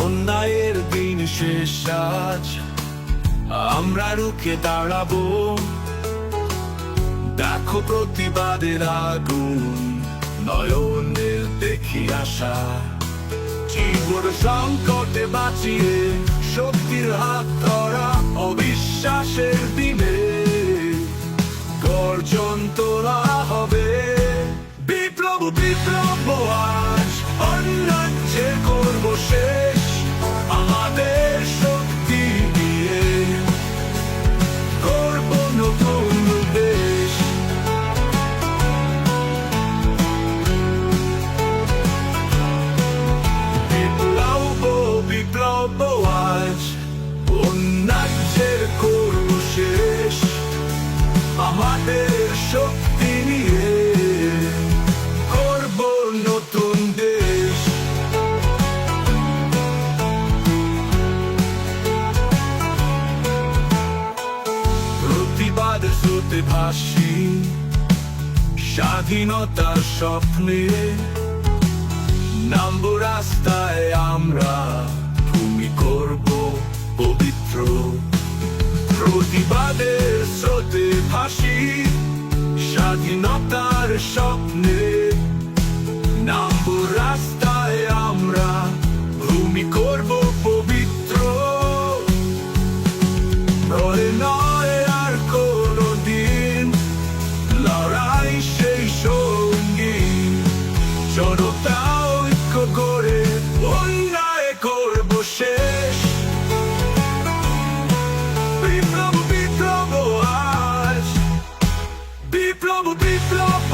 অন্যায়ের দিন শেষ আজ, আমরা রুখে দাঁড়াবো। দেখো প্রতিবাদের আগুন, নয়নের দেখি আশা। জীবন সংকটে বাঁচিয়ে শক্তির হাত ধরা, অবিশ্বাসের দিনে গর্জন তোলা হবে। বিপ্লব বিপ্লব আজ, অন্যায্যে করব শেষ, আমাদের শক্তি দিয়ে করব নতুন দেশ। বিপ্লব বিপ্লব আজ, অন্যায্যের করব শেষ, আমাদের শক্তি নিয়ে করব নতুন দেশ। প্রতিবাদ স্রোতে ভাসি স্বাধীনতার স্বপ্নে, নামবো রাস্তায় আমরা, ভূমি করব পবিত্র। প্রতিবাদের স্রোতে ভাসি স্বাধীনতার স্বপ্নে, নামবো রাস্তায় আমরা, ভূমি করব পবিত্র। নয় নয় আর কোনো দিন, লড়াই সেই সঙ্গী, জনতা ঐক্য করে অন্যায় করব শেষ। বিপ্লব বিপ্লব আজ, বিপ্লব বিপ্লব